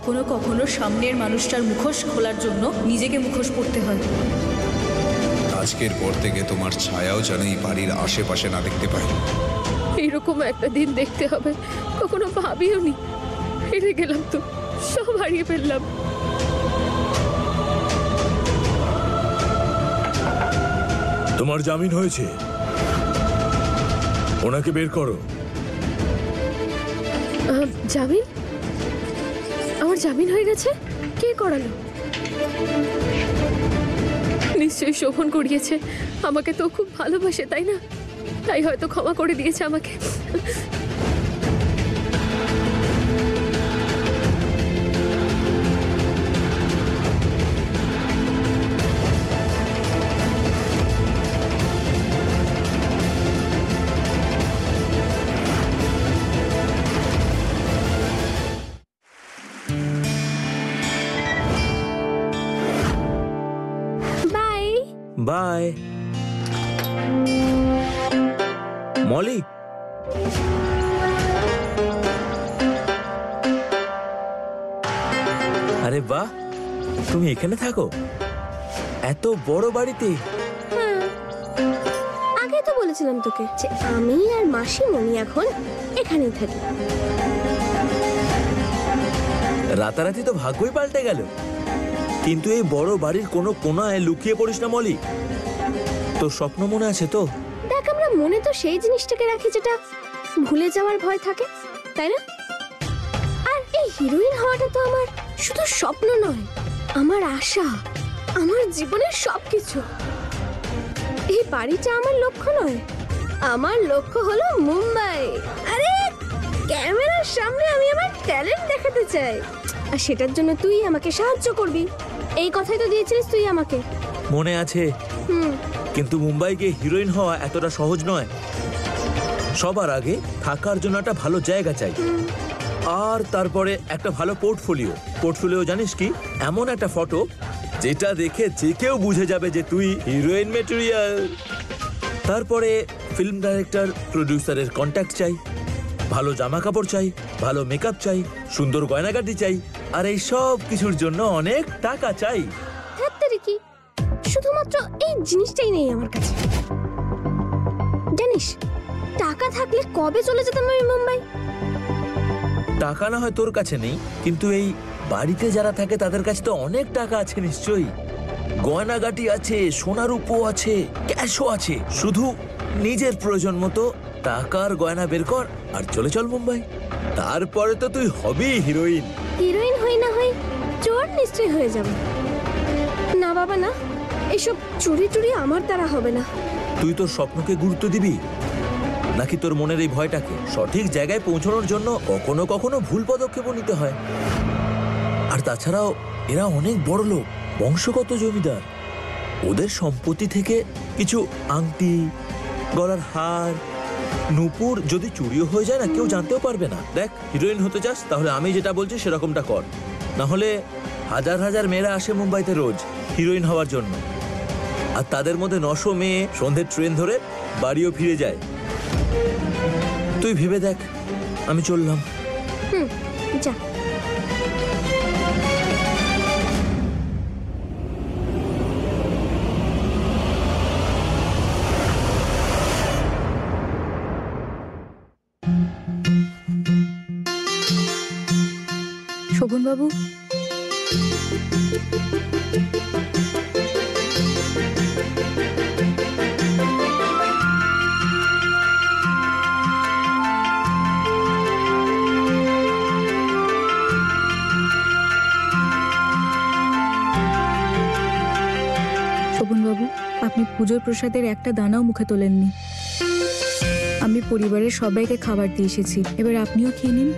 কখনো কখনো সামনের মানুষটার মুখোশ খোলার জন্য নিজেকে মুখোশ পড়তে হয়। আজকের পর থেকে তোমার ছায়াও যেন এই বাড়ির আশেপাশে না দেখতে পাই। এরকম একটা দিন দেখতে হবে কখনো ভাবিও নি। হেরে গেলাম তো, সব হারিয়ে ফেললাম। তোমার জামিন হয়েছে, ওনাকে বের করো। জামিন? আমার জামিন হয়ে গেছে? কে করালো? নিশ্চয়ই শোভন করিয়েছে। আমাকে তো খুব ভালোবাসে, তাই না? তাই হয়তো ক্ষমা করে দিয়েছে আমাকে। বাই মলি। আরে বাহ, তুমি এখানে থাকো এত বড় বাড়িতে? আগে তো বলেছিলাম তোকে যে আমি আর মাসিমণি এখন এখানেই থাকি। রাতারাতি তো ভাগ্যই পাল্টে গেল। কিন্তু এই বড় বাড়ির কোনো কোনায় লুকিয়ে পড়িস না মলি। তোর স্বপ্ন মনে আছে তো? দেখ, আমরা মনে তো সেই জিনিসটাকে রাখি যেটা ভুলে যাওয়ার ভয় থাকে, তাই না? আর এই হিরোইন হওয়াটা তো আমার শুধু স্বপ্ন নয়, আমার আশা, আমার জীবনের সবকিছু। এই বাড়িটা আমার লক্ষ্য নয়, আমার লক্ষ্য হলো মুম্বাই। আরে ক্যামেরার সামনে আমি আমার ট্যালেন্ট দেখাতে চাই, আর সেটার জন্য তুই আমাকে সাহায্য করবি। এই কথাই তো দিয়েছিলিস তুই আমাকে। মনে আছে। কিন্তু মুম্বাইকে হিরোইন হওয়া এতটা সহজ নয়। সবার আগে থাকার জন্য একটা ভালো জায়গা চাই, আর তারপরে একটা ভালো পোর্টফোলিও। পোর্টফোলিও জানিস কি? এমন একটা ফটো যেটা দেখে যে কেউ বুঝে যাবে যে তুই হিরোইন ম্যাটেরিয়াল। তারপরে ফিল্ম ডাইরেক্টর, প্রডিউসারের কন্ট্যাক্ট চাই, ভালো জামা কাপড় চাই, ভালো মেকআপ চাই, সুন্দর গয়নাগাটি চাই, আর এই সব কিছুর জন্য অনেক টাকা চাই। কি শুধুমাত্র এই জিনিসটাই নেই আমার কাছে। জানিস, টাকা থাকলে কবে চলে যেতাম আমি মুম্বাই। টাকা না হয় তোর কাছে নেই, কিন্তু এই বাড়িতে যারা থাকে তাদের কাছে তো অনেক টাকা আছে নিশ্চয়ই। গয়নাগাটি আছে, সোনার রূপো আছে, ক্যাশও আছে। শুধু নিজের প্রয়োজন মতো টাকার গয়না বের কর আর চলে চল মুম্বাই। তারপরে তো তুই হবি হিরোইন। হিরোইন হই না হই চোর নিশ্চয়ই হয়ে যাব। না বাবা না, এসব চুরি টুরি আমার দ্বারা হবে না। তুই তোর স্বপ্নকে গুরুত্ব দিবি, নাকি তোর মনের এই ভয়টাকে? সঠিক জায়গায় পৌঁছানোর জন্য কখনো কখনো ভুল পদক্ষেপও নিতে হয়। আর তাছাড়াও এরা অনেক বড় লোক, বংশগত জমিদার। ওদের সম্পত্তি থেকে কিছু আংটি, গলার হার, নূপুর যদি চুরিও হয়ে যায় না, কেউ জানতেও পারবে না। দেখ, হিরোইন হতে চাস তাহলে আমি যেটা বলছি সেরকমটা কর। না হলে হাজার হাজার মেয়েরা আসে মুম্বাইতে রোজ হিরোইন হওয়ার জন্য, আর তাদের মধ্যে 900 মেয়ে সন্ধ্যের ট্রেন ধরে বাড়িও ফিরে যায়। তুই ভেবে দেখ। আমি চললাম। যা। শোভনবাবু, শোভনবাবু, আপনি পুজোর প্রসাদের একটা দানাও মুখে তোলেননি। আমি পরিবারের সবাইকে খাবার দিয়ে এসেছি, এবার আপনিও খেয়ে নিন।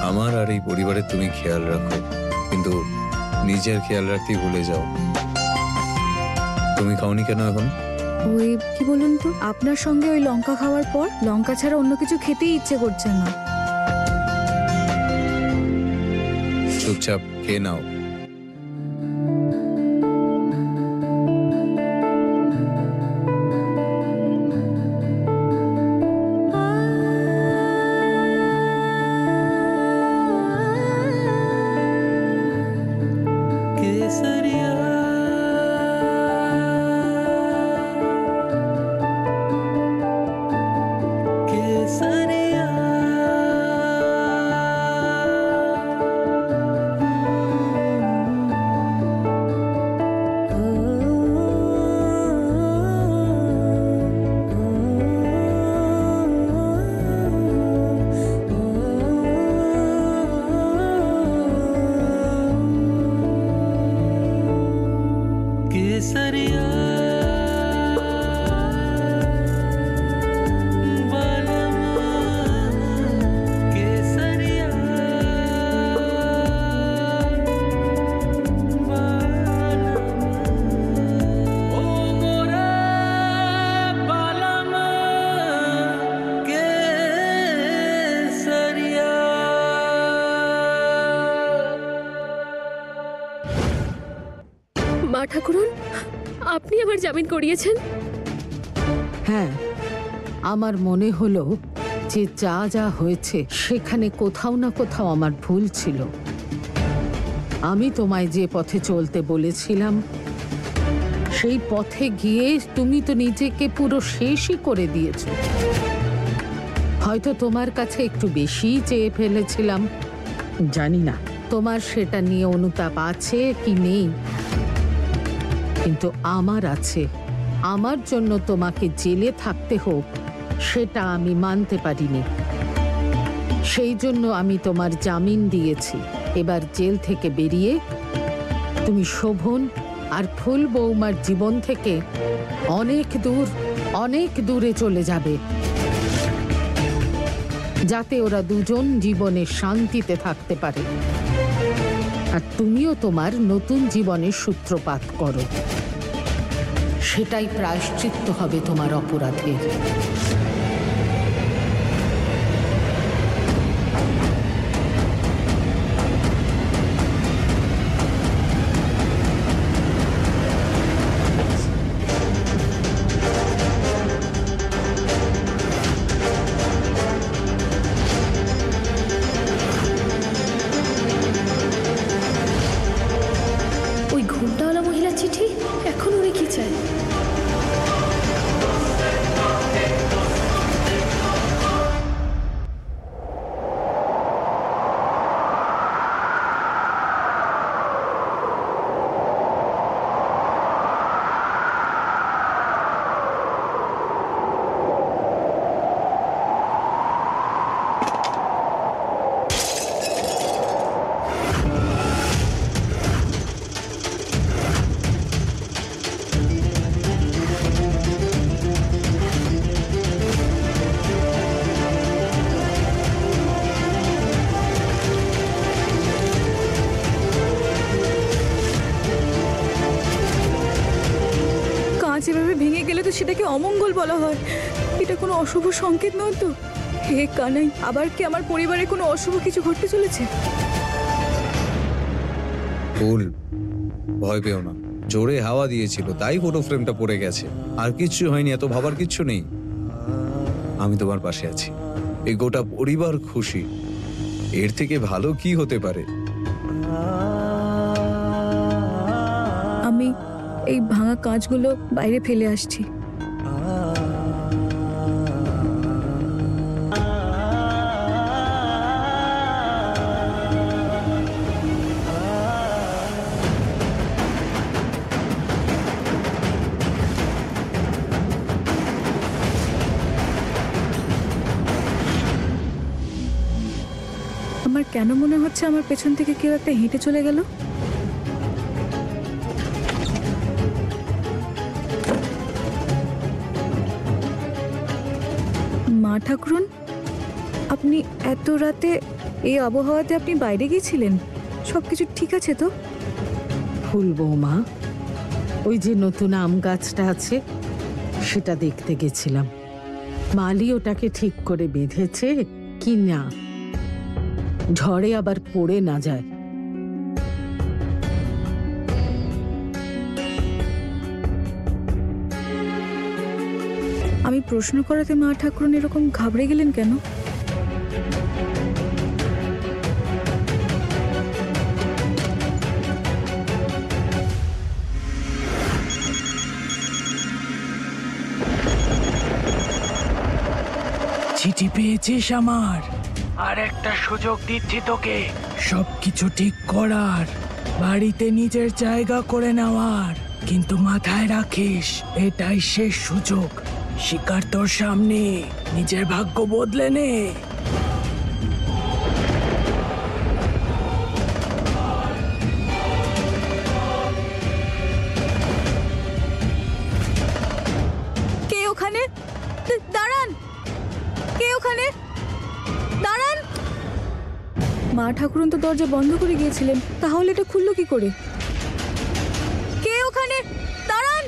আমার আর এই পরিবারের তুমি খেয়াল রাখো, কিন্তু নিজের খেয়াল রাখতেই ভুলে যাও। তুমি খাওনি কেন এখন? ওই কি বলুন তো, আপনার সঙ্গে ওই লঙ্কা খাওয়ার পর লঙ্কা ছাড়া অন্য কিছু খেতেই ইচ্ছে করছে না। চুপচাপ খেয়ে নাও। केसरिया बालमा केसरिया ओ मोरा बालमा केसरिया। মা ঠাকুরন, আপনি আমার জামিন করিয়েছেন? হ্যাঁ, আমার মনে হলো যে যা যা হয়েছে সেখানে কোথাও না কোথাও আমার ভুল ছিল। আমি তোমায় যে পথে চলতে বলেছিলাম সেই পথে গিয়ে তুমি তো নিজেকে পুরো শেষই করে দিয়েছো। হয়তো তোমার কাছে একটু বেশি চেয়ে ফেলেছিলাম, জানি না তোমার সেটা নিয়ে অনুতাপ আছে কি নেই, কিন্তু আমার আছে। আমার জন্য তোমাকে জেলে থাকতে হোক সেটা আমি মানতে পারিনি। সেই জন্য আমি তোমার জামিন দিয়েছি। এবার জেল থেকে বেরিয়ে তুমি শোভন আর ফুল বৌমার জীবন থেকে অনেক দূরে চলে যাবে, যাতে ওরা দুজন জীবনে শান্তিতে থাকতে পারে। আর তুমিও তোমার নতুন জীবনের সূত্রপাত করো। সেটাই প্রায়শ্চিত্ত হবে তোমার অপরাধের। ওই ঘুমটাওয়ালা মহিলা চিঠি, এখন উনি কি চায়? যেভাবে ভেঙে গেলে তো সেটাকে অমঙ্গল বলা হয়। এটা কোনো অশুভ সংকেত নয় তো? হে কানাই, আবার কি আমার পরিবারে কোনো অশুভ কিছু ঘটতে চলেছে? ফুল, ভয় পেও না। জোরে হাওয়া দিয়েছিল তাই ফটো ফ্রেমটা পড়ে গেছে, আর কিচ্ছু হয়নি। এত ভাবার কিচ্ছু নেই। আমি তোমার পাশে আছি। এই গোটা পরিবার খুশি। এর থেকে ভালো কি হতে পারে? আমি এই ভাঙা কাঁচগুলো বাইরে ফেলে আসছি। আমার কেন মনে হচ্ছে আমার পেছন থেকে কেউ একটা হেঁটে চলে গেল? মা ঠাকুরন, আপনি এত রাতে এই আবহাওয়াতে আপনি বাইরে গিয়েছিলেন? সবকিছু ঠিক আছে তো? ফুল বৌমা, ওই যে নতুন আম গাছটা আছে সেটা দেখতে গেছিলাম। মালি ওটাকে ঠিক করে বেঁধেছে কি না, ঝড়ে আবার পড়ে না যায়। আমি প্রশ্ন করাতে মা ঠাকুরন এরকম ঘাবড়ে গেলেন কেন? চিঠি পেয়েছিস আমার? আর একটা সুযোগ দিচ্ছি তোকে সবকিছু ঠিক করার, বাড়িতে নিজের জায়গা করে নেওয়ার। কিন্তু মাথায় রাখিস, এটাই শেষ সুযোগ। শিকার তোর সামনে, নিজের ভাগ্য বদলে নে। দাঁড়ান, কে ওখানে? দাঁড়ান। মা ঠাকুরন তো দরজা বন্ধ করে গিয়েছিলেন, তাহলে এটা খুললো কি করে? কে ওখানে? দাঁড়ান।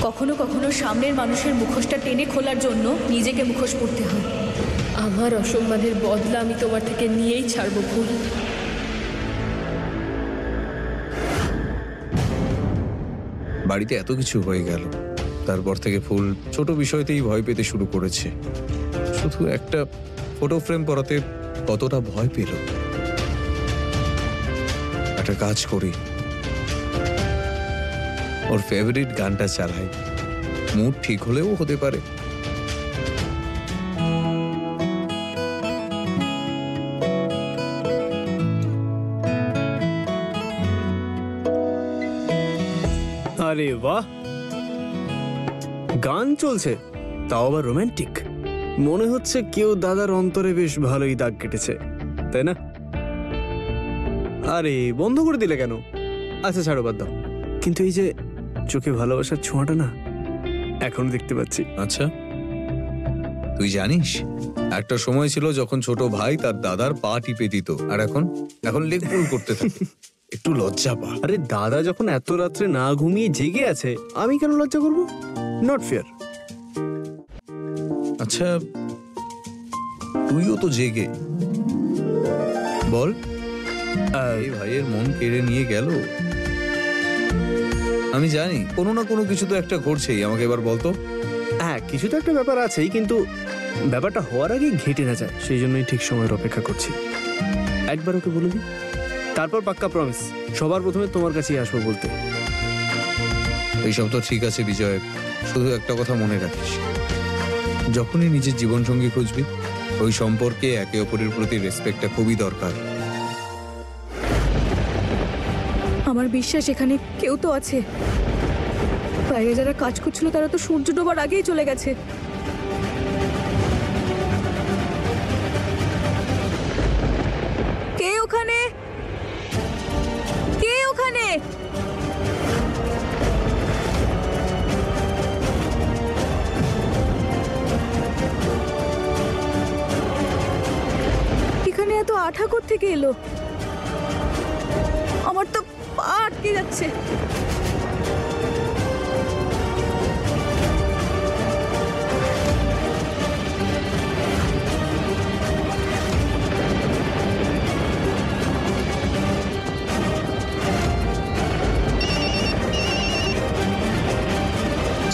কখনো কখনো সামনের মানুষের মুখোশটা টেনে খোলার জন্য নিজেকে মুখোশ পড়তে হয়। আমার অসম্মানের বদলা আমি তোমার থেকে নিয়েই ছাড়বো ফুল। বাড়িতে এত কিছু হয়ে গেল, তারপর থেকে ফুল ছোট বিষয়তেই ভয় পেতে শুরু করেছে। শুধু একটা ফটো ফ্রেম পরাতে কতটা ভয় পেল। একটা কাজ করি, ওর ফেভারিট গানটা চালাই, মুড ঠিক হলেও হতে পারে। আরে বাহ, গান চলছে, তাও আবার রোমান্টিক। মনে হচ্ছে কেউ দাদার অন্তরে বেশ ভালোই দাগ কেটেছে, তাই না? আরে বন্ধ করে দিলে কেন? আচ্ছা ছাড়ো, বাদ দাও। কিন্তু এই যে চোখে ভালোবাসার ছোঁয়াটা না, এখন দেখতে পাচ্ছি। আচ্ছা, তুই জানিস একটা সময় ছিল যখন ছোট ভাই তার দাদার পা টিপে দিত, আর এখন এখন লেগ পুল করতে থাকে। একটু লজ্জা পা। আরে দাদা যখন এত রাত্রে না ঘুমিয়ে জেগে আছে, আমি কেন লজ্জা করবো? Not fair. আচ্ছা, তুইও তো জেগে, বল এই ভাইয়ের মন কেড়ে নিয়ে গেল। আমি জানি কোনো না কোনো কিছু তো একটা ঘটছেই, আমাকে এবার বলতো। হ্যাঁ, কিছু তো একটা ব্যাপার আছেই, কিন্তু ব্যাপারটা হওয়ার আগে ঘেটে না যায়, সেই জন্যই ঠিক সময়ের অপেক্ষা করছি। একবার ওকে বলে দিই, তারপর পাক্কা প্রমিস সবার প্রথমে তোমার কাছেই আসবো বলতে। এইসব তো ঠিক আছে বিজয়, শুধু একটা কথা মনে রাখিস, যখনই নিজের জীবনসঙ্গী খুঁজবি, ওই সম্পর্কে একে অপরের প্রতি রেসপেক্টটা খুবই দরকার। আমার বিশ্বাস এখানে কেউ তো আছে। বাইরে যারা কাজ করছিল তারা তো সূর্য ডোবার আগেই চলে গেছে। কে ওখানে? কে ওখানে? এখানে এত আঠা কোত্থেকে এলো? আমার তো পা আটকে যাচ্ছে।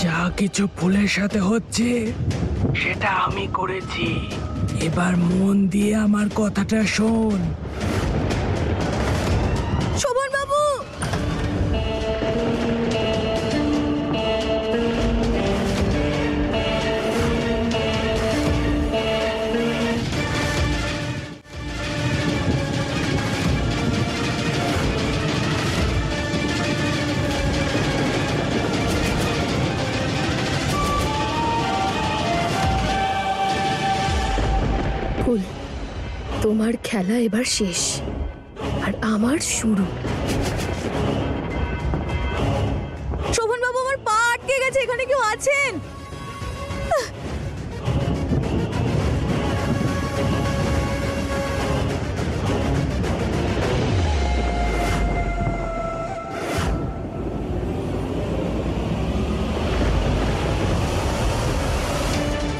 যা কিছু ফুলের সাথে হচ্ছে সেটা আমি করেছি। এবার মন দিয়ে আমার কথাটা শোন। শোভন বাবু, ফুল, তোমার খেলা এবার শেষ আর আমার শুরু। শোভন বাবু, আমার পা আটকে গেছে। এখানে কেউ আছেন?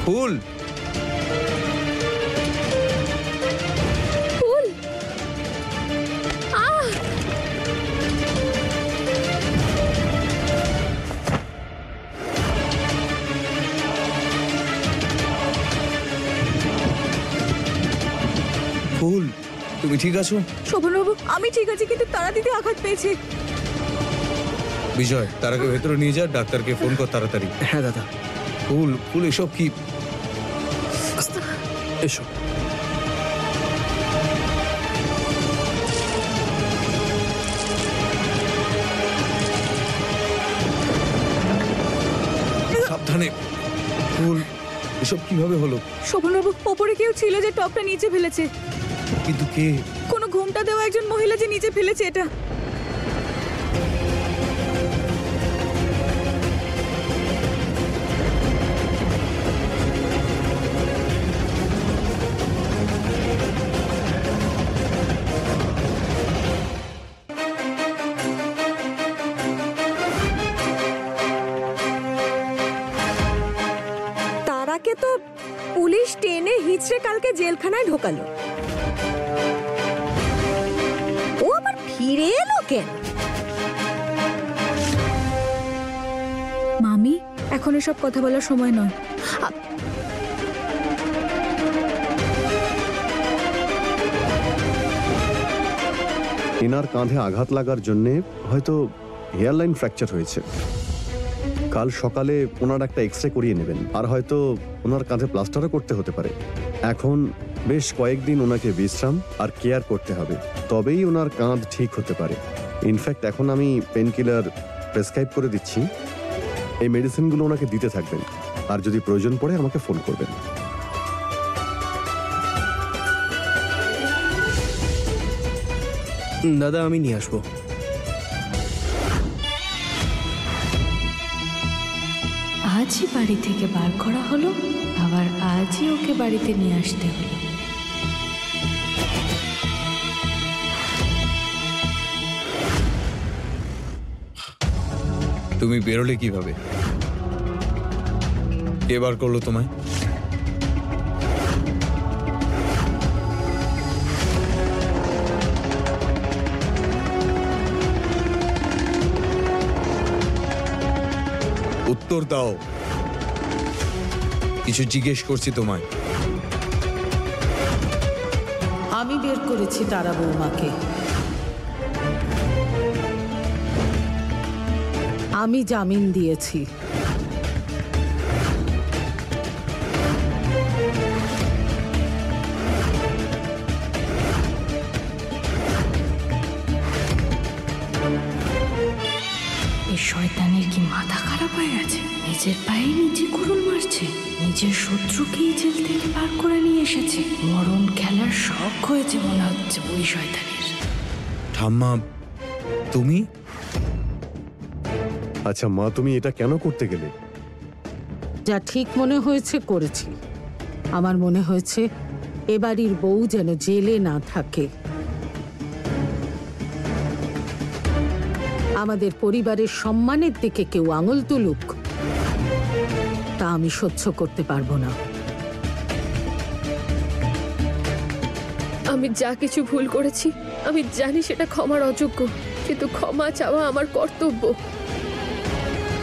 ফুল, ফুল, আহ! ফুল, তুমি ঠিক আছো? শোভন বাবু, আমি ঠিক আছি, কিন্তু তারা দিতে আঘাত পেয়েছে। বিজয়, তারাকে ভেতরে নিয়ে যা, ডাক্তারকে ফোন কর তাড়াতাড়ি। হ্যাঁ দাদা, ফুল, ফুল, এসব কি? এসো। সাবধানে। ফুল, এসব কিভাবে হলো? শোভনবাবু, ওপরে কেউ ছিল যে টপটা নিচে ফেলেছে। কিন্তু কে? কোনো ঘোমটা দেওয়া একজন মহিলা যে নিচে ফেলেছে এটা। তারাকে তো পুলিশ টেনে হিচড়ে কালকে জেলখানায় ঢোকালো। ও আবার ফিরে এলো কেন? মামি, এখন এসব কথা বলার সময় নয়। এনার কাঁধে আঘাত লাগার জন্যে হয়তো হেয়ারলাইন ফ্র্যাকচার হয়েছে। কাল সকালে ওনার একটা এক্সরে করিয়ে নেবেন, আর হয়তো ওনার কাঁধে প্লাস্টারও করতে হতে পারে। এখন বেশ কয়েকদিন ওনাকে বিশ্রাম আর কেয়ার করতে হবে, তবেই ওনার কাঁধ ঠিক হতে পারে। ইনফ্যাক্ট এখন আমি পেন কিলার প্রেসক্রাইব করে দিচ্ছি, এই মেডিসিনগুলো ওনাকে দিতে থাকবেন, আর যদি প্রয়োজন পড়ে আমাকে ফোন করবেন। দাদা, আমি নিয়ে আসবো। আজই বাড়ি থেকে বার করা হলো, আবার আজই ওকে বাড়িতে নিয়ে আসতে হলো। তুমি বেরোলে কিভাবে? কে বার করলো তোমায়? উত্তর দাও, কিছু জিজ্ঞেস করছি তোমায়। আমি বের করেছি তারা বৌমাকে। আমি জামিন দিয়েছি। এই শয়তানের কি মাথা খারাপ হয়ে গেছে? নিজের পায়ে নিজে কুড়ুল মারছে, নিজের শত্রুকেই জেল থেকে বার করে নিয়ে এসেছে। মরণ খেলার শখ হয়েছে মনে হচ্ছে ওই শয়তানের। ঠাম্মা, তুমি? আচ্ছা মা, তুমি এটা কেন করতে গেলে? যা ঠিক মনে হয়েছে করেছি। আমার মনে হয়েছে এ বাড়ির বউ যেন জেলে না থাকে। আমাদের পরিবারের সম্মানের দিকে কেউ আঙুল তুলুক, তা আমি সহ্য করতে পারবো না। আমি যা কিছু ভুল করেছি আমি জানি সেটা ক্ষমার অযোগ্য, কিন্তু ক্ষমা চাওয়া আমার কর্তব্য।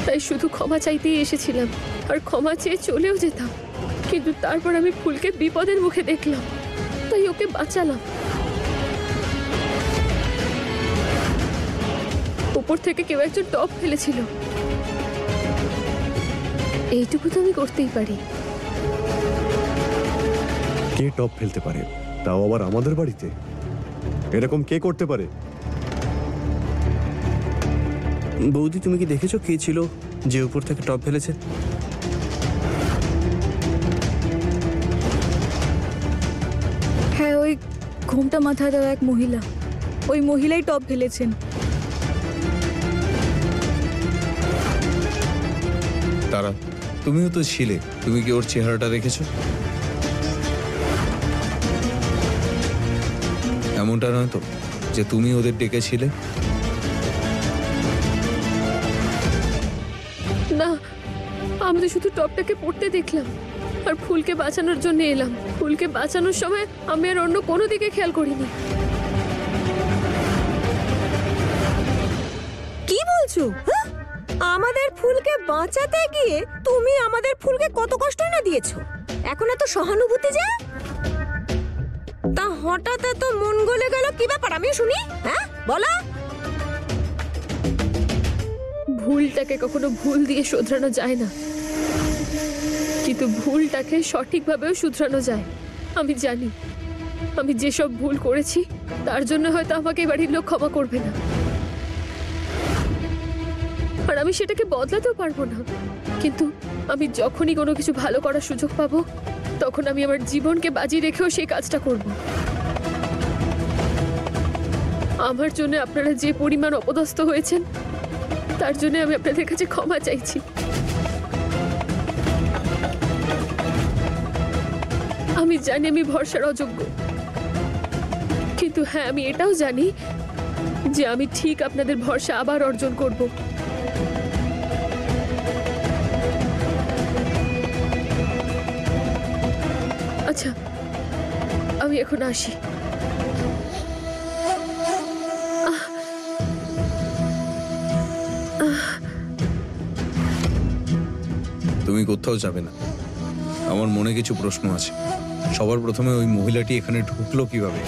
তাই শুধু ক্ষমা চাইতেই এসেছিলাম, আর ক্ষমা চেয়ে চলেও যেতাম। কিন্তু তারপর আমি ফুলকে বিপদের মুখে দেখলাম, তাই ওকে বাঁচালাম। উপর থেকে কেউ একজন টপ ফেলেছিল, এইটুকু তো আমি করতেই পারি। কে টপ ফেলতে পারে, তাও আবার আমাদের বাড়িতে? এরকম কে করতে পারে? বৌদি, তুমি কি দেখেছো কে ছিল যে উপর থেকে টপ ফেলেছে? হ্যাঁ, ওই ঘোমটা মাথায় দেওয়া এক মহিলা। ওই মহিলাই টপ ফেলেছেন। তারা, তুমিও তো ছিলে, তুমি কি ওর চেহারাটা দেখেছো? এমনটা নয় তো যে তুমি ওদের ডেকেছিলে? না, আমি তো শুধু টপটাকে পড়তে দেখলাম আর ফুলকে বাঁচানোর জন্য এলাম। ফুলকে বাঁচানোর সময় আমি আর অন্য কোনো দিকে খেয়াল করিনি। কি বলছো? হ্যাঁ? আমাদের ফুলকে বাঁচাতে গিয়ে তুমি আমাদের ফুলকে কত কষ্ট না দিয়েছো। এখন এত সহানুভূতি যে? তা হঠাৎ এত মন গলে গেল, কি ব্যাপার আমি শুনি? হ্যাঁ বলো। ভুলটাকে কখনো ভুল দিয়ে শোধরানো যায় না, কিন্তু ভুলটাকে সঠিকভাবেও শুধরানো যায়। আমি জানি আমি যেসব ভুল করেছি তার জন্য হয়তো আমাকে বাড়ির লোক ক্ষমা করবে না, আর আমি সেটাকে বদলাতেও পারবো না। কিন্তু আমি যখনই কোনো কিছু ভালো করার সুযোগ পাবো তখন আমি আমার জীবনকে বাজি রেখেও সেই কাজটা করব। আমার জন্য আপনারা যে পরিমাণ অপদস্থ হয়েছেন তার জন্য আমি আপনাদের কাছে ক্ষমা চাইছি। আমি জানি আমি ভরসার অযোগ্য, কিন্তু হ্যাঁ আমি এটাও জানি যে আমি ঠিক আপনাদের ভরসা আবার অর্জন করব। আচ্ছা আমি এখন আসি। তুমি কোথাও যাবে না। আমার মনে কিছু প্রশ্ন আছে। সবার প্রথমে ওই মহিলাটি এখানে ঢুকলো কিভাবে?